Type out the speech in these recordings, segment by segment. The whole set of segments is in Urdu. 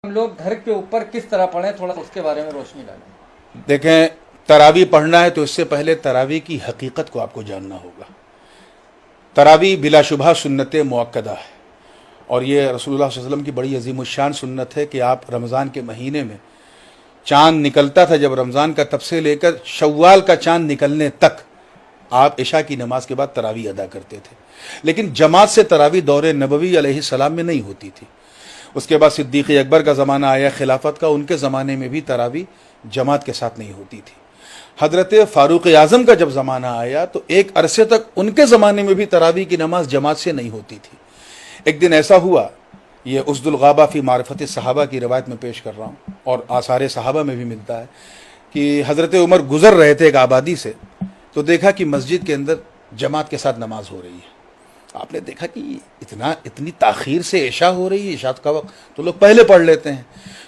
ہم لوگ گھر کے اوپر کس طرح پڑھیں، تھوڑا اس کے بارے میں روشنی ڈالیں۔ دیکھیں، تراویح پڑھنا ہے تو اس سے پہلے تراویح کی حقیقت کو آپ کو جاننا ہوگا۔ تراویح بلا شبہ سنت مؤکدہ ہے، اور یہ رسول اللہ صلی اللہ علیہ وسلم کی بڑی عظیم الشان سنت ہے کہ آپ رمضان کے مہینے میں چاند نکلتا تھا، جب رمضان کا تب سے لے کر شوال کا چاند نکلنے تک آپ عشاء کی نماز کے بعد تراویح ادا کرتے تھے۔ لیکن جماعت سے تراویح دور نبوی علیہ السلام میں نہیں ہوتی تھی۔ اس کے بعد صدیق اکبر کا زمانہ آیا خلافت کا، ان کے زمانے میں بھی تراویح جماعت کے ساتھ نہیں ہوتی تھی۔ حضرت فاروق اعظم کا جب زمانہ آیا تو ایک عرصے تک ان کے زمانے میں بھی تراویح کی نماز جماعت سے نہیں ہوتی تھی۔ ایک دن ایسا ہوا، یہ اسد الغابہ فی معرفت صحابہ کی روایت میں پیش کر رہا ہوں، اور آثار صحابہ میں بھی ملتا ہے کہ حضرت عمر گزر رہے تھے ایک آبادی سے، تو دیکھا کہ مسجد کے اندر جماعت کے ساتھ نماز ہو رہی ہے۔ آپ نے دیکھا کہ اتنی تاخیر سے عشاء ہو رہی ہے، عشاء کا وقت تو لوگ پہلے پڑھ لیتے ہیں۔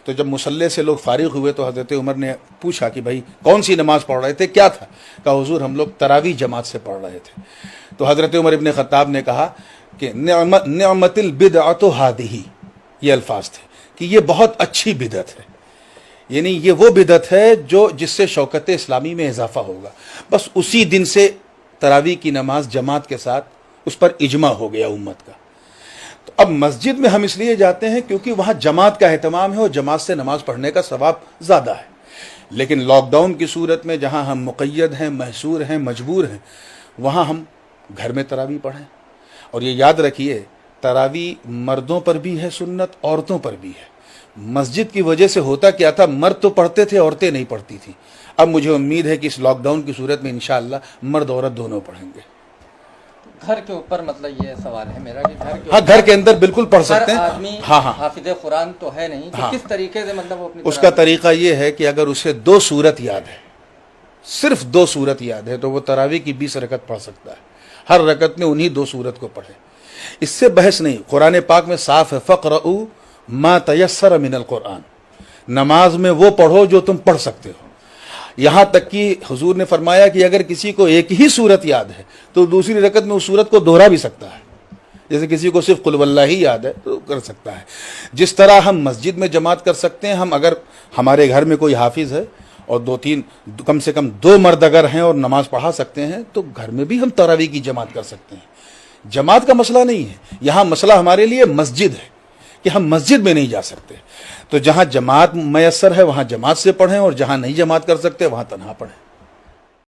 تو جب مصلی سے لوگ فارغ ہوئے تو حضرت عمر نے پوچھا کہ بھائی کون سی نماز پڑھ رہے تھے، کیا تھا؟ کہا حضور ہم لوگ تراویح جماعت سے پڑھ رہے تھے۔ تو حضرت عمر ابن خطاب نے کہا کہ نعمت البدعۃ ہذہ، یہ الفاظ تھے کہ یہ بہت اچھی بدعت ہے، یعنی یہ وہ بدعت ہے جس سے شوکت اسلامی میں اضافہ ہوگا۔ بس اسی دن سے تراویح کی نماز جماعت کے ساتھ اس پر اجماع ہو گیا امت کا۔ تو اب مسجد میں ہم اس لیے جاتے ہیں کیونکہ وہاں جماعت کا اہتمام ہے اور جماعت سے نماز پڑھنے کا ثواب زیادہ ہے۔ لیکن لاک ڈاؤن کی صورت میں جہاں ہم مقید ہیں، محصور ہیں، مجبور ہیں، وہاں ہم گھر میں تراویح پڑھیں۔ اور یہ یاد رکھیے، تراویح مردوں پر بھی ہے سنت، عورتوں پر بھی ہے۔ مسجد کی وجہ سے ہوتا کیا تھا، مرد تو پڑھتے تھے، عورتیں نہیں پڑھتی تھیں۔ اب مجھے امید ہے کہ اس لاک ڈاؤن کی صورت میں انشاءاللہ مرد عورت دونوں پڑھیں گے۔ گھر کے اوپر مطلب یہ سوال ہے میرا کہ گھر کے اندر بالکل پڑھ سکتے ہیں۔ ہر آدمی حافظ قرآن تو ہے نہیں، کہ کس طریقے سے مطلب وہ اپنی اس کا طریقہ یہ ہے کہ اگر اسے 2 سورت یاد ہے، صرف 2 سورت یاد ہے، تو وہ تراویح کی 20 رکعت پڑھ سکتا ہے۔ ہر رکعت میں انہی 2 سورت کو پڑھے، اس سے بحث نہیں۔ قرآن پاک میں صاف ہے، فَقْرَؤُوا مَا تَيَسَّرَ مِنَ الْقُرْآنِ، نماز میں وہ پڑھو جو تم پڑھ سکتے ہو۔ یہاں تک کہ حضور نے فرمایا کہ اگر کسی کو ایک ہی سورت یاد ہے تو دوسری رکعت میں اس سورت کو دوہرا بھی سکتا ہے، جیسے کسی کو صرف قل واللہ ہی یاد ہے تو کر سکتا ہے۔ جس طرح ہم مسجد میں جماعت کر سکتے ہیں، ہم اگر ہمارے گھر میں کوئی حافظ ہے اور 2-3 کم سے کم 2 مرد اگر ہیں اور نماز پڑھا سکتے ہیں، تو گھر میں بھی ہم تراویح کی جماعت کر سکتے ہیں۔ جماعت کا مسئلہ نہیں ہے، یہاں مسئلہ ہمارے لیے مسجد ہے کہ ہم مسجد میں نہیں جا سکتے۔ تو جہاں جماعت میسر ہے وہاں جماعت سے پڑھیں، اور جہاں نہیں جماعت کر سکتے وہاں تنہا پڑھیں۔